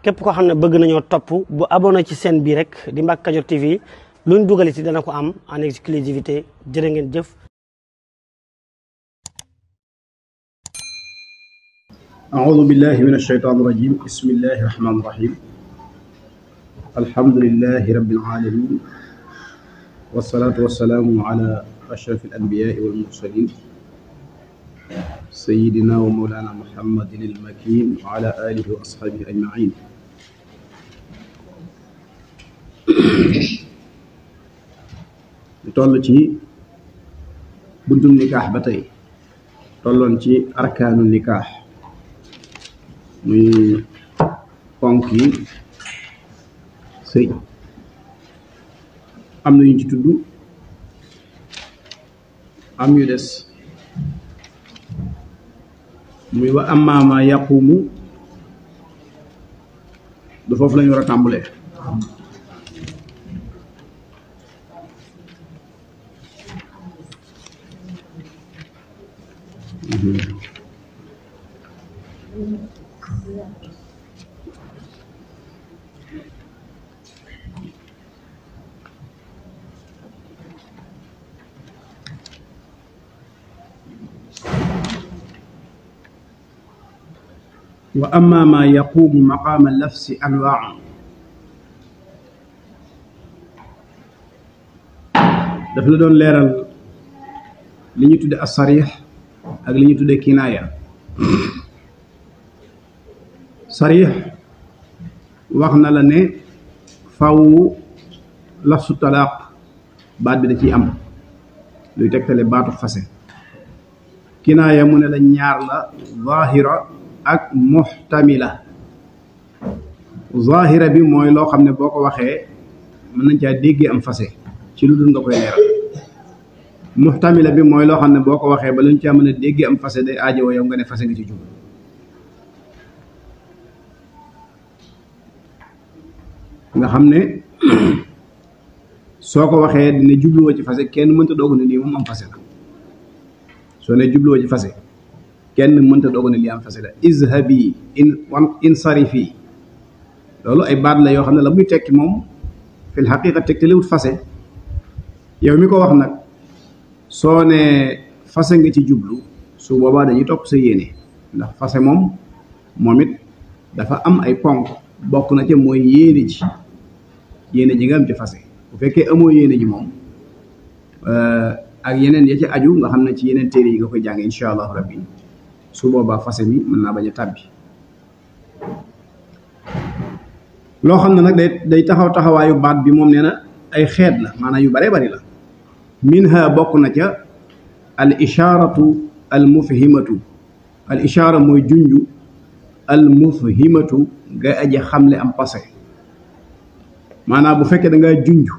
képp koo xam ne bëgg nañoo topp bu abonné ci chaîne bii rek di Mbacke Kadior TV luñ dugal ci dana ko am en exclusivité jërë ngeen jëf. أعوذ بالله من الشيطان الرجيم بسم الله الرحمن الرحيم الحمد لله رب العالمين والصلاة والسلام على أشرف الأنبياء والمرسلين سيدنا ومولانا محمد المكين وعلى آله وأصحابه أجمعين toll ci buntu nikaax ba tey tolloon ci arkaanu nikaax muy ponk yi sëy am na ñu ci tudd am yu des muy wa amma ma yaqumu du foofu lañu war a tàmbalee wa amma ma yaqumu maqaama lafsi anwaa daf la doon leeral li ñu tudde as-sarih ak li ñu tudde kinaaya sarih wax na la ne faw lafsu talaaq baat bi da ciy am luy tegtale baatu fase kinaaya mu ne la ñaar la zaahira ak muhtamila zahira bi mooy loo xam ne boo ko waxee mën nañ caa déggee am fase ci lu dul nga koy leeral muhtamila bi mooy loo xam ne boo ko waxee ba lañ caa mën a déggee am fase day aajowoo yow nga ne fase nga ci jublu nga xam ne soo ko waxee dina jubluwoo ci fase kenn mënta doog ne lii moom am fase la soo ne jubluwoo ci fase kenn mënta doog ne lii am fase la izhabi insarifi loolu ay baat la yoo xam ne la muy tekki moom fil xaqiqa tekki liwut fase yow mi ko wax nag soo ne fase nga ci jublu su boobaa dañuy topp sa yéene ndax fase moom it dafa am ay ponk bokk na ca mooy yéene ji nga am ci fase bu fekkee amoo yéene ji moom ak yeneen ya ci aju nga xam ne ci yeneen téere yi nga koy jàng insha allahu rabbi su boobaa fase mi mën naa bañ a tàbbi loo xam ne nag day taxawaayu baat bi moom nee na ay xeet la maanaam yu bare bari la minha bokk na ca al isharatu al mufhimatu al ishara mooy junju al mufhimatu nga aji xamle am passé maanaam bu fekkee da nga junju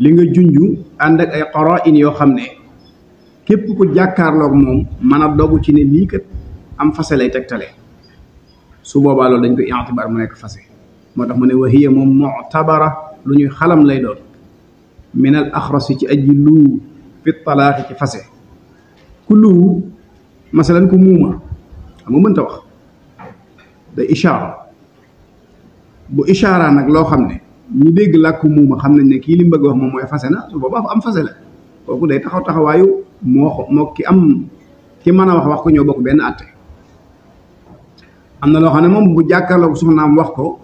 li nga junju ànd ak ay qara'in yoo xam ne képp ku jàkkaarloog moom mën a dogu ci ne lii kat am fase lay tegtale su boobaa loolu dañ koy i'tibaar mu nekk fase moo tax mu ne wa hiya moom mu'tabara lu ñuy xalam lay doon min al axrasi ci aji luu fi talaaxi ci fase ku luu masalan ku muuma xam nga mënta wax day ishaara bu ishaara nag loo xam ne ñi dégg làkku muuma xam nañ ne kii li mu bëgg wax moom mooy fase na su boobaa am fase la kooku day taxawaayu moo ki mën a wax ko ñoo bokk benn àtte am na loo xam ne moom bu jàkkaarloog soxnaam wax ko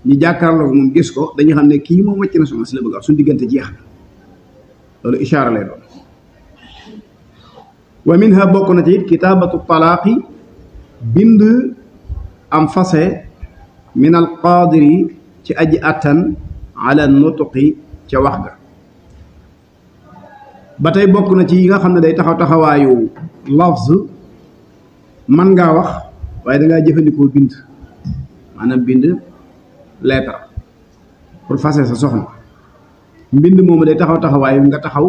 ñu jàkkaarloog moom gis ko dañu xam ne kii moom wàcc na soxna si la bëgg wax suñu diggante jeex na loolu ishaara lay doon wa minha bokk na ci it kitaabatu talaaqi bind am fase min al qaadiri ci aji attan ala nutqi ca wax ga ba tey bokk na ci yi nga xam ne day taxawaayu lafz man ngaa wax waaye dangaa jëfandikoo bind maanaam bind lettre pour fase sa soxna mbind moomu day taxawaayu nga taxaw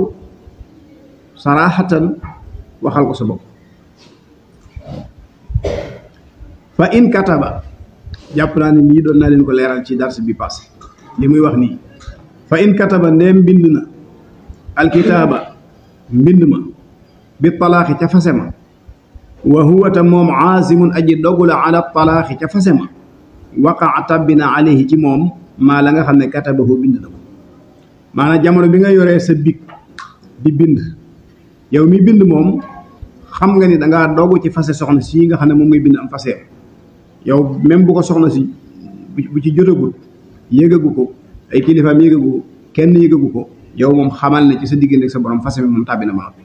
saraaxatan waxal ko sa bopp fa in kataba jàpp naa ne lii doon naa leen ko leeral ci dars bi passé li muy wax nii fa in kataba ndeem bind na alkitaaba mbind ma bi talaaxi ca fase ma wa huwa ta moom aasimun aji dogula ala talaaxi ca fase ma waqaa tabbina alayhi ci moom maa la nga xam ne katabahu bind na ko maanaam jamono bi nga yoree sa big di bind yow mi bind moom xam nga ni dangaa dogu ci fase soxna si nga xam ne moom ngay bind am faseem yow même bu ko soxna si bu ci jotagul yëgagu ko ay kilifaam yëgagu ko kenn yëgagu ko yow moom xamal ne ci sa diggante ak sa borom fase mi moom tàbbi na ma noppi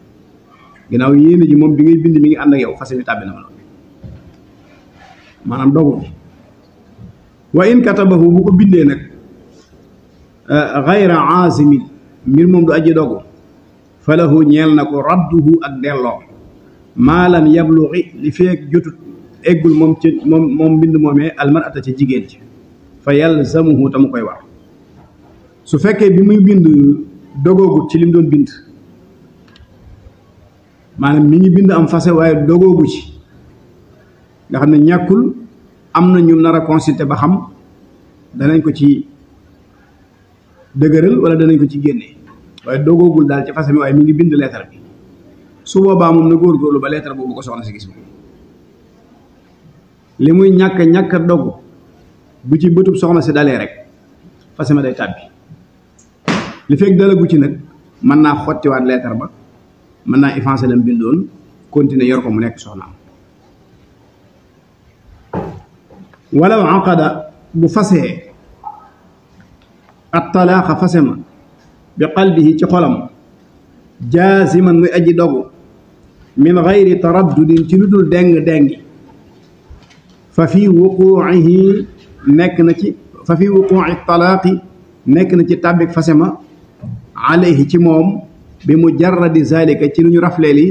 ginnaaw yéene ji moom bi ngay bind mi ngi ànd ak yow fase mi tàbbi na ma noppi maanaam dogu wa in katabahu bu ko bindee nag gayra aasimin mbir moom du aji dogu falahu ñeel na ko radduhu ak delloo maalam yabluxi li feek jotut eggul moom ci moom mbind moomee almarata ca jigéen ci fa yalzamuhu ta mu koy war su fekkee bi muy bind dogoogut ci li mu doon bind maanaam mi ngi bind am fase waaye dogoogu ci nga xam ne ñàkkul am na ñu nar a consulter ba xam danañ ko ci dëgëral wala danañ ko ci génne waaye dogoogul daal ci fase mi waaye mi ngi bind lettre bi su boobaa moom na góorgóorlu ba lettre boobu ko soxna si gis moom li muy ñàkk a dogu bu ci bëtub soxna si dalee rek fase ma day tàbbi li fekk dalagu ci nag mën naa xottiwaat lettre ba mën naa effacer lam bindoon continuer yor ko mu nekk soxnaam walaw aqada bu fasee at talaaxa fase ma bi qalbihi ci xolam jaasiman muy aji dogu min gayri taraddudin ci lu dul déng-déngi fa fi wuquuhi nekk na ci fa fi wuquuhi talaaqi nekk na ci tàbbik fase ma alayhi ci moom bi mujarradi zalika ci lu ñu raflee li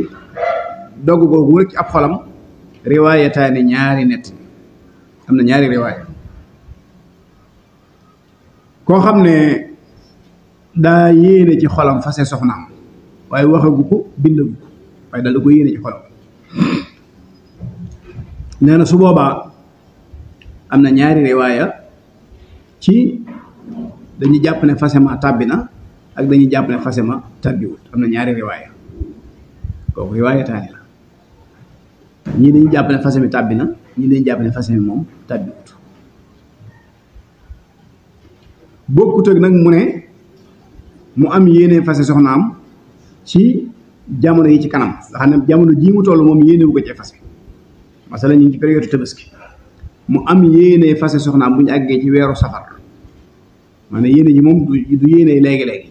dogu googu rek ci ab xolam riwaayataani ñaari nett am na ñaari riwaaya koo xam ne daa yéene ci xolam fase soxnaam waaye waxagu ko bindagu ko waaye daal da ko yéene ci xolam nee na su boobaa am na ñaari riwaaya ci dañuy jàpp ne fase ma tàbbi na ak dañuy jàpp ne fase ma tàbbiwut am na ñaari riwaaya kooku riwaaya taani la ñii dañuy jàpp ne fase mi tàbbi na ñii dañuy jàpp ne fase mi moom tàbbiwut bokkut ak nag mu ne mu am yéene fase soxnaam ci jamono yi ci kanam nga xam ne jamono jii mu toll moom yéene wu ko ci fase masala ñu ngi ci période tabaski mu am yéene fase soxnaam bu ñu àggee ci weeru safar maanaam yéene ji moom du yéene léegi-léegi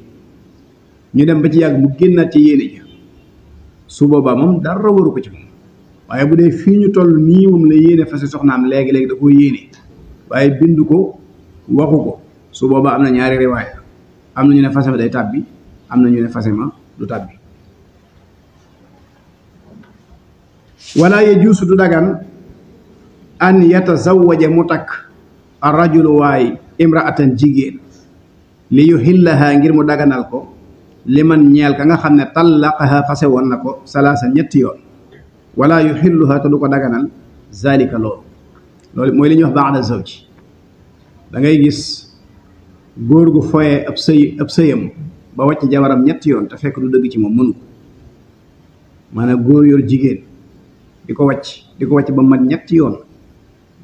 ñu dem ba ci yàgg mu génnaat ci yéene ji su boobaa moom dara waru ko ci moom waaye bu dee fii ñu toll nii moom la yéene fase soxnaam léegi-léegi da koo yéene waaye bindu ko waxu ko su boobaa am na ñaari riwaaya am na ñu ne fase ma day tàbbi am na ñu ne fase ma du tàbbi wala yajuusu du dagan an yatazawaja mu takk ar rajulu waay imraatan jigéen li yuhillaha ngir mu daganal ko li man ñeel ka nga xam ne tallaqaha fase woon na ko salaasa ñetti yoon wala yuhilluha te du ko daganal zalika loolu mooy li ñuy wax ba'da zawji da ngay gis góor gu foyee ab sëyam ba wàcc jabaram ñetti yoon te fekk du dëgg ci moom mënu ko maanaam góor yor jigéen di ko wàcc ba mat ñetti yoon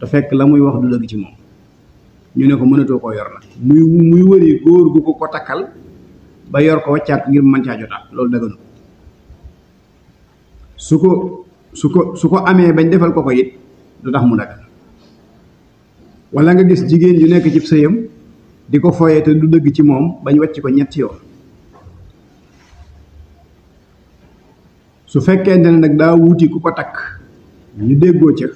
te fekk la muy wax du dëgg ci moom ñu ne ko mënatoo koo yor nag muy wëri góor gu ko takkal ba yor ko wàccaat ngir mën caa jotaat loolu dëgganu su ko amee bañ defal ko it du tax mu dagg wala nga gis jigéen ju nekk ci sëyam di ko foyee te du dëgg ci moom bañ wàcc ko ñetti yoon su fekkente ne nag daa wuti ku ko takk ñu déggoo ca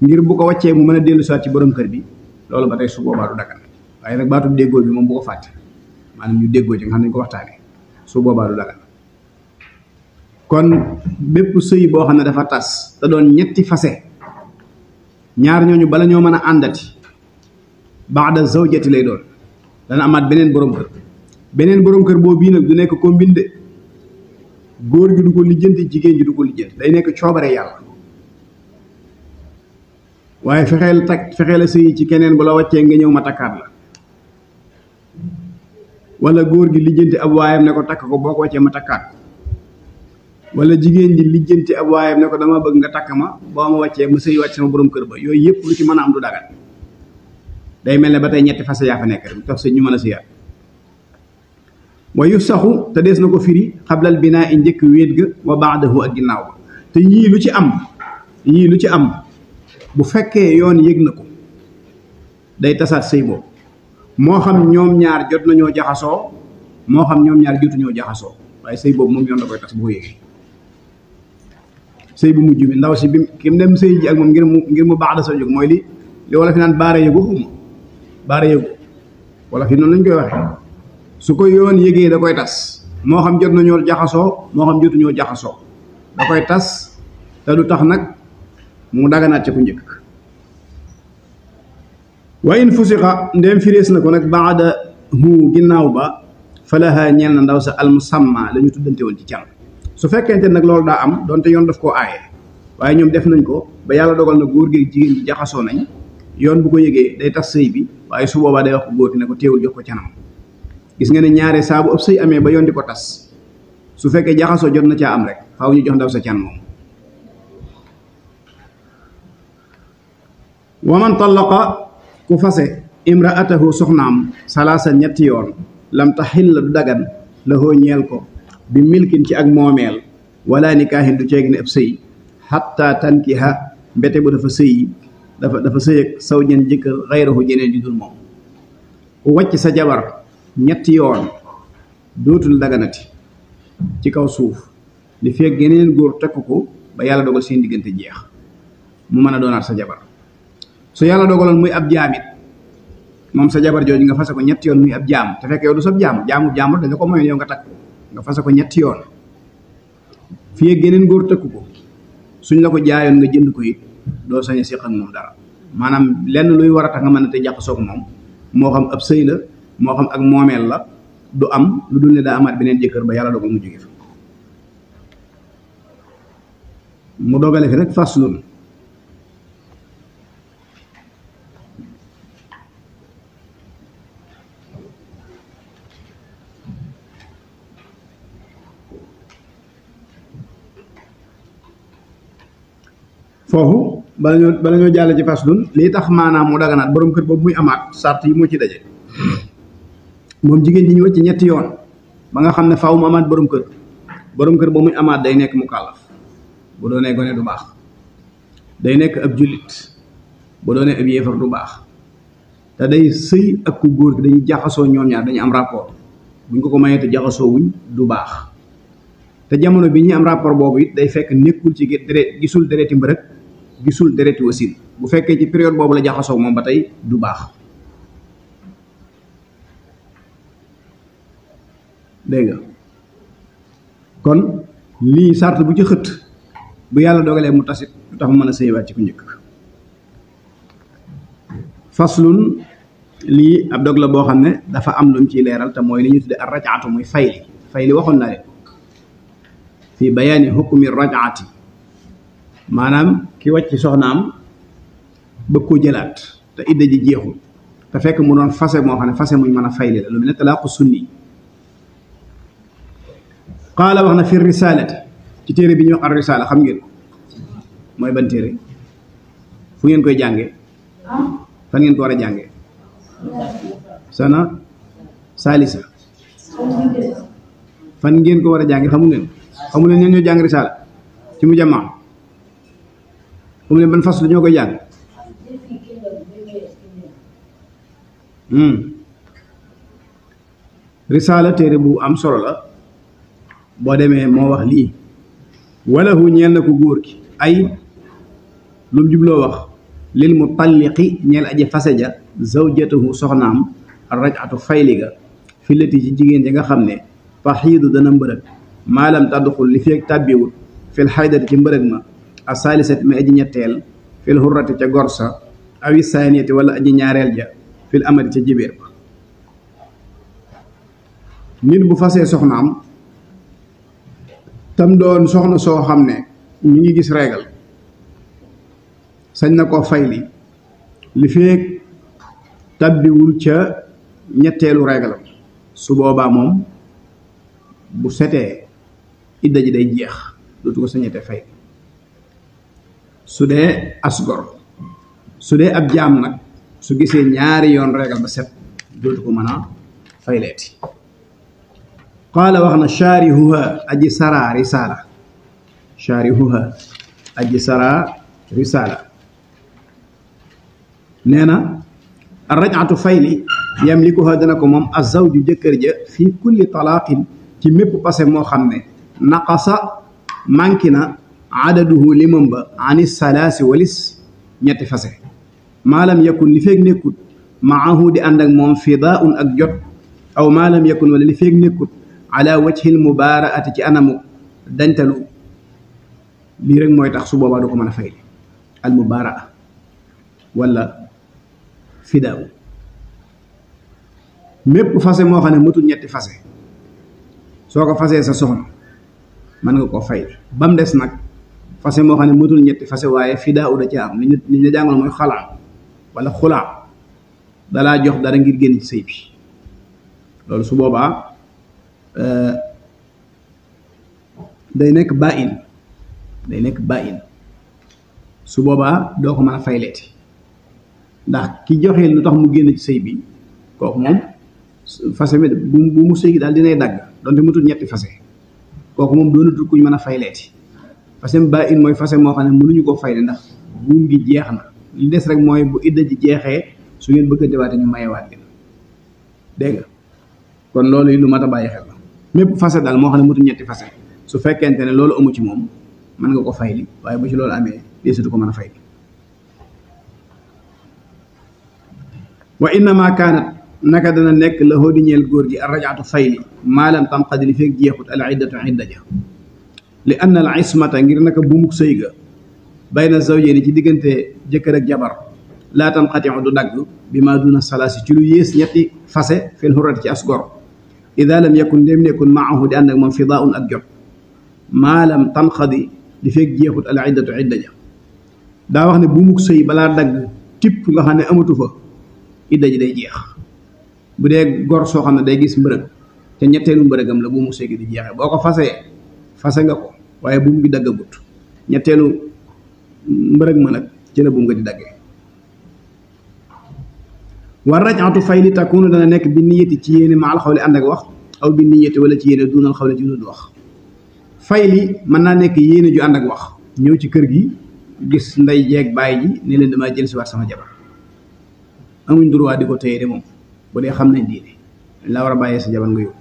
ngir bu ko wàccee mu mën a dellu soit ci borom kër bi loolu ba tey su boobaa du dagan waaye nag baatu déggoo bi moom bu ko fàtte maanaam ñu déggoo ci nga xam ne ñu ko waxtaanee su boobaa du dagan kon bépp sëy boo xam ne dafa tas te doon ñetti fase ñaar ñooñu bala ñoo mën a àndati baada zawjati lay doon dana amaat beneen borom kër boobu bii nag du nekk combine de góor gi du ko lijjanti jigéen ji du ko lijjanti day nekk coobare yàlla waaye fexeel a sëy ci keneen bu la wàccee nga ñëw ma takkaat la wala góor gi lijjanti ab waayam ne ko takk ko boo ko wàccee ma takkaat ko wala jigéen ji lijjanti ab waayam ne ko dama bëgg nga takk ma boo ma wàccee ma sëy wàcc sama borom kër ba yooyu yëpp lu ci mën a am du dagan day mel ne ba tey ñetti fase yaa fa nekk rek tax sëy ñu mën a sëyaat wa yufsaxu te dees na ko firi xablal binaa i njëkk wéet ga wa baadahu ak ginnaaw ba te yii lu ci am bu fekkee yoon yëg na ko day tasaat sëy boobu moo xam ñoom ñaar jot nañoo jaxasoo moo xam ñoom ñaar jotuñoo jaxasoo waaye sëy boobu moom yoon da koy tas bu ko yëgee sëy bu mujj bi ndaw si bi kim dem sëy ji ak moom ngir mu baax da sa jóg mooy li wala fi naan baara yëgu xuma baara yëgu wala fi noonu lañ koy waxee su ko yoon yëgee da koy tas moo xam jot nañoo jaxasoo moo xam jotuñoo jaxasoo da koy tas te du tax nag mu daganaat ca ku njëkk wa in fusiqa ndem firees na ko nag baada hu ginnaaw ba falaha ñeel na ndaw sa almusamma la ñu tuddante woon ci can su fekkente nag loolu daa am donte yoon daf koo aaye waaye ñoom def nañ ko ba yàlla dogal na góor gi jigéen ji jaxasoo nañ yoon bu ko yëgee day tas sëy bi waaye su boobaa day wax ko góor gi ne ko teewul jox ko canam gis nga ne ñaare saa bu ëpp sëy amee ba yoon di ko tas su fekkee jaxasoo jot na caa am rek faaw ñu jox ndaw sa can moom wa man tallaqa ku fase imraatahu soxnaam salaasa ñetti yoon lam taxil la du dagan la hoo ñeel ko bi milkin ci ak moomeel wala nikaahin du ceegi ne ab sëy xatta tankiha mbete bu dafa sëy dafa sëy ak saw jën jëkkër xayrahu jeneen ju dul moom ku wàcc sa jabar ñetti yoon dootul daganati ci kaw suuf li fekk geneen góor takk ko ba yàlla dogal seen diggante jeex mu mën a doonaat sa jabar su yàlla dogaloon muy ab jaamit moom sa jabar jooju nga fase ko ñetti yoon muy ab jaam te fekk yow du sab jaam jaamur dañu ko mayoon yow nga takk ko nga fase ko ñetti yoon fii ak geneen góor tëkk ko suñ la ko jaayoon nga jënd ko it doo sañ a séq ak moom dara maanaam lenn luy war a tax nga mën a te jàpp soog moom moo xam ab sëy la moo xam ak moomeel la du am lu dul ne daa amaat beneen jëkkër ba yàlla dogal mu jóge fa mu dogale fi rek faslun foofu bala ñoo jàll ci faslun lii tax maanaam mu daganaat borom kër boobu muy amaat sart yi moo ci daje moom jigéen ji ñu wëcc ñetti yoon ba nga xam ne faaw mu amaat borom kër boobu muy amaat day nekk mu kàllaf bu doonee gone du baax day nekk ab jullit bu doonee ab yéefar du baax te day sëy ak ku góor gi dañuy jaxasoo ñoom ñaar dañu am rapport buñ ko mayee te jaxasoo wuñ du baax te jamono bi ñuy am rapport boobu it day fekk nekkul ci deret gisul dereti mbërëg gisul dereti wasin bu fekkee ci période boobu la jaxasoo moom ba tey du baax dégg nga kon lii sart bu ci xët bu yàlla dogalee mu tasit du tax mu mën a sëywaat ci ku njëkk faslun lii ab dog la boo xam ne dafa am lu mu ciy leeral te mooy li ñuy tudde ar rajaatu muy fayli waxoon naa leen fi bayaani hukmi rajaati maanaam ki wàcc soxnaam bëgg koo jëlaat te idda ji jeexul te fekk mu doon fase moo xam ne fase muñ mën a fayli la lu mel ne talaaqu sunni qaala wax na fi risalati ci téere bi ñuy wax ar risala xam ngeen mooy ban téere fu ngeen koy jànge fan ngeen ko war a jànge sana salisa fan ngeen ko war a jànge xamu leen ñeen ñoo jàng risaala ci mu jamaa xamu leen ban fas la ñoo koy jàng risaala téere bu am solo la boo demee moo wax lii walahu ñeel na ko góor gi ay lu mu jubloo wax lil mutalliqi ñeel aji fase ja zawjatahu soxnaam rajatu fayliga fillati ci jigéen ji nga xam ne faxiidu dana mbërëg maalam tadduxul li feeg tàbbiwut fil xaydati ci mbërëg ma a saalisati ma aji ñetteel fil hurrati ca gorsa awi saaniyati wala aji ñaareel ja fil amati ca jibéer ba nit bu fasee soxnaam tam doon soxna soo xam ne ñu ngi gis régal sañ na koo fayli li feeg tàbbiwul ca ñetteelu régalam su boobaa moom bu setee idda ji day jeex dootu ko sañete fay su dee asgor su dee ab jaam nag su gisee ñaari yoon régal ba set dootu ko mën a fayleeti qaala wax na shaarihuha aji sara risaala shaarihuha aji sara risaala nee na arrajatu fayli yamlikuha dana ko moom azawju jëkkër ja fii kulli talaaqin ci mépp passé moo xam ne naqasa manki na adaduhu limam ba ani salaasi walis ñetti fase maalam yakun li feeg nekkut maahu di ànd ak moom fidaun ak jot aw maalam yakun wala li feeg nekkut ala wajhil mubaaraati ci anamu dañtalu lii rek mooy tax su boobaa du ko mën a fayli al mubaaraa wala fidaaw mépp fase moo xam ne matul ñetti fase soo ko fasee sa soxna mën nga koo fay ba mu des nag fase moo xam ne matul ñetti fase waaye fidaaw da ca am li ñu jàngal mooy xalaa wala xulaa dalaa jox dara ngir génn ci sëy bi loolu su boobaa day nekk baa in su boobaa doo ko mën a fayleeti ndax ki joxe lu tax mu génn ci sëy bi kooku moom fase mi bu mu sëy gi daal dinay dagg donte matul ñetti fase kooku moom doonatul kuñ mën a fayleeti fase baa in mooy fase moo xam ne mënuñu koo fayle ndax buum gi jeex na li des rek mooy bu idda ji jeexee su ngeen bëgg a dewaate ñu mayewaat leen dégg nga kon loolu yi lu mat a bàyyi xel la mépp fase daal moo xam ne matul ñetti fase su fekkente ne loolu amu ci moom mën nga ko fayli waaye bu ci loolu amee deesutu ko mën a fayli wa innama kaanat naka dana nekk la hoo di ñeel góor gi ar rajaatu fayli maalam tanqadi li feeg jeexut al iddatu idda ja li anna al ismata ngir naka buumuk sëy ga bayna zawjayni ci diggante jëkkër ak jabar laa tanqatiu du dagg bi maa duna salaasi ci lu yées ñetti fase fil hurrati ci as gor ida lam yakun ndéem nekkun maahu di ànd ak moom fidaun ak jot maalam tanqadi li feeg jeexut al iddatu idda ja daa wax ne buumuk sëy balaa dagg tipp nga xam ne amatu fa idda ji day jeex bu dee gor soo xam ne day gis mbërëg te ñetteelu mbërëgam la buumu sëy gi di jeexee boo ko fase nga ko waaye buum gi daggagut ñetteelu mbërëg ma nag ci la buum nga di daggee war rajatu fayli takunu dana nekk bi niyati ci yéene ma al xawli ànd ak wax aw bi niyati wala ci yéene dunal xawli ci dul wax fayli mën naa nekk yéene ju ànd ak wax ñëw ci kër gi gis nday jeeg bàyyi ji ne leen damaa jël si waat sama jabar amuñ droit di ko téye de moom bu dee xam nañ diine dañ la war a bàyyee sa jabar nga yóbbu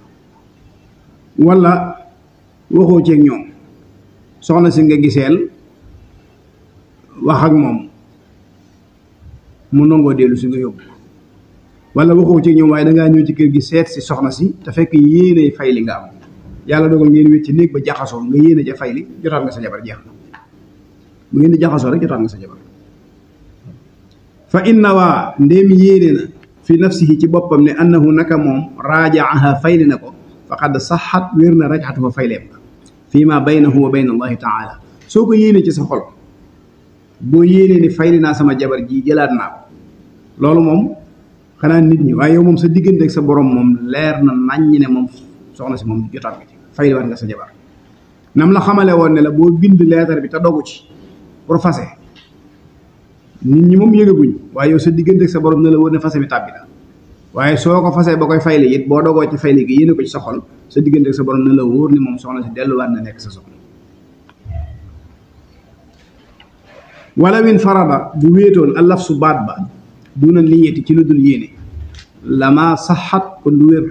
wala waxoo ceeg ñoom soxna si nga giseel wax ak moom mu nangoo dellu si nga yóbbu wala waxoo ceeg ñoom waaye dangaa ñëw ci kër gi seet si soxna si te fekk yéene fay li nga am yàlla dogal ngeen wéet ci néeg ba jaxasoo nga yéene ja fay li jotaat nga sa jabar jeex na bu ngeen di jaxasoo rek jotaat nga sa jabar fa inna waa ndéem yéene na fi nafsihi ci boppam ne annahu naka moom raajaaha fayli na ko faqad saxat wér na rajxatu fa fayleem fii ma baynahu wa bayna allahi taala soo ko yéene ci sa xol boo yéenee ni fayli naa sama jabar ji jëlaat naa ko loolu moom xanaa nit ñi waaye yow moom sa diggante ak sa borom moom leer na naññi ne moom soxna si moom jotaat nga ci fayli war nga sa jabar nam la xamale woon ne la boo bind leetar bi te dogu ci pour fase nit ñi moom yëgaguñ waaye yow sa diggante ak sa borom ne la wër ne fase bi tàbbi na waaye soo ko fasee ba koy fayli it boo dogoo ci fayli gi yéene ko ci sa xol sa diggante ak sa borom ne la wóor ni moom soxna si delluwaat na nekk sa soxna wala win farada bu wéetoon allaf su baat ba duna niyati ci lu dul yéene lama saxat kon du wér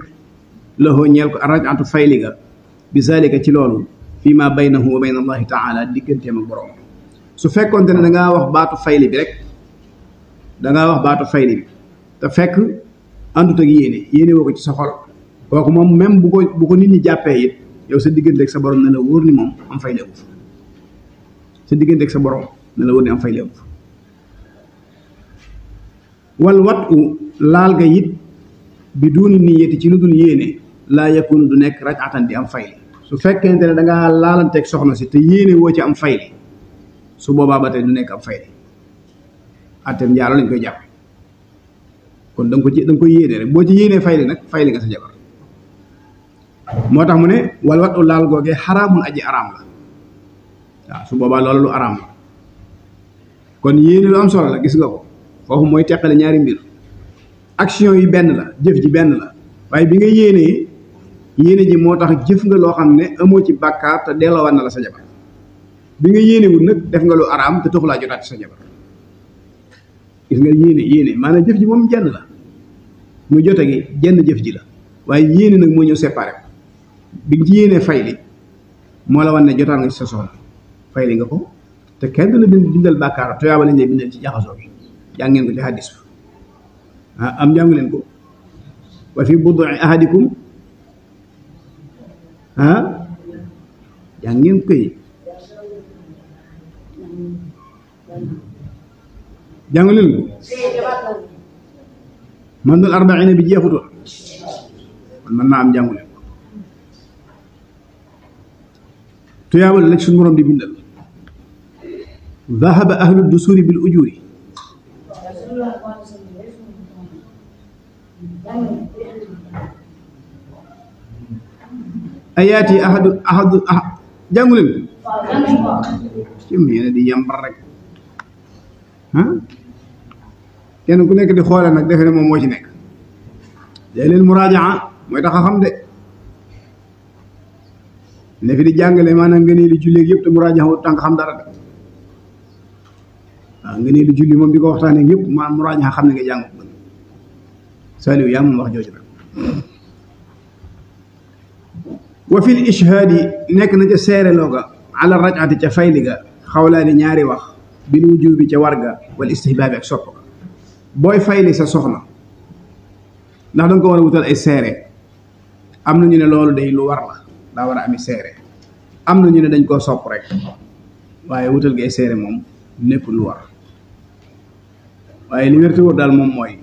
laxoo ñeel ko arrajatu fayli ga bi zalika ci loolu fii ma baynahu wa bayna allahi taala digganteem ak borom su fekkoonte ne dangaa wax baatu fayli bi rek dangaa wax baatu fayli bi te fekk àndut ak yéene woo ko ci sa xol kooku moom même bu ko nit ñi jàppee it yow sa diggante ak sa borom ne la wóor ni moom am fayli amu fa sa diggante ak sa borom ne la wóor ni am fayli amu fa wal wat u laal ga it bi duuni niyati ci lu dul yéene laa yakunu du nekk rajatan di am fayli su fekkente ne dangaa laalanteeg soxna si te yéene woo ci am fayli su boobaa ba tey du nekk am fayli atteem njaalo lañ koy jàpp kon da nga koy yéene rek boo ci yéenee fayli nag fayli nga sa jabar moo tax mu ne wal wat u laal googee xaraamun aji araam la waaw su boobaa loolu lu araam la kon yéene lu am solo la gis nga ko foofu mooy teqale ñaari mbir action yi benn la jëf ji benn la waaye bi nga yéenee yéene ji moo tax jëf nga loo xam ne amoo ci bàkkaar te delloowaat na la sa jabar bi nga yéenewul nag def nga lu araam te taxulaa jotaat sa jabar gis nga yéene maanaam jëf ji moom jenn la mu jote gi jenn jëf ji la waaye yéene nag moo ñëw séparé ko bi nga ci yéenee fayli moo la wan ne jotaat nga ci sa soxna fayli nga ko te kenn du la bindal bàkkaar tuyaaba lañ lay bindal ci jaxasoo bi jàngeen ko ci hadis am jàngu leen ko wa fi bud'i ahadikum jàngeen koy jàngu leen ko man dul arbaina bi jeexutoon man mën naa am jàngu leen ko tuyaaba la ci suñu borom di bindal dhahaba ahlu dusuri bil ujuri ayaati ahadu jàngu leen ci yéen di yambar rek kenn ku nekk di xoole nag defe ne moom moo ci nekk day leen muraajaa mooy tax a xam de ne fi di jàngale maanaam nga nee li julleeg yëpp te muraajaa wut tànk xam dara de waaw nga nee li julli moom di ko waxtaanee yëpp maanaam muraajaa xam ne nga jàng ko Saliou yaa moom wax jooju rek wa fil ishhaadi nekk na ca seere looga ala raj'ati ca fayli ga xawlaani ñaari wax bil wujubi ca warga wal istihbaabi ak sopp ga booy fayli sa soxna ndax danga ko war a wutal ay seere am na ñu ne loolu day lu war la daa war a ami seere am na ñu ne dañ koo sopp rek waaye wutal gi ay seere moom nekkul lu war waaye li wérte wóor daal moom mooy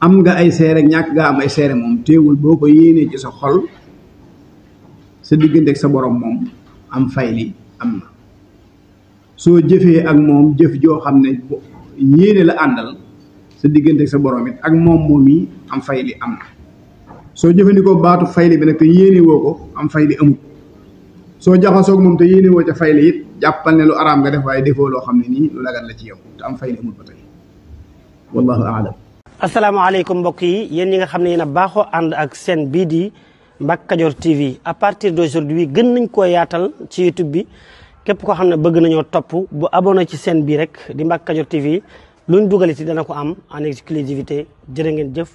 am nga ay seere ñàkk nga am ay seere moom teewul boo ko yéenee ci sa xol sa diggante ak sa borom moom am fayli am na soo jëfee ak moom jëf joo xam ne yéene la àndal sa diggante ak sa borom it ak moom yi am fayli am na soo jëfandikoo baatu fayli bi nag te yéene woo ko am fayli amut soo jaxasoog moom te yéene woo ca fayli it jàppal ne lu araam nga def waaye defoo loo xam ne nii lu lagat la ci yow te am fayli amut ba tey wallahu aalam. asalaamaaleykum mbokk yi yéen ñi nga xam ne yéen a baaxoo ànd ak seen bii di Mbacke Kadior TV à partir d'aujourd'hui gën nañ koo yaatal ci YouTube bi képp koo xam ne bëgg nañoo topp bu abonné ci seen bii rek di Mbacke Kadior TV luñ dugal ci dana ko am en exclusivité jërë ngeen jëf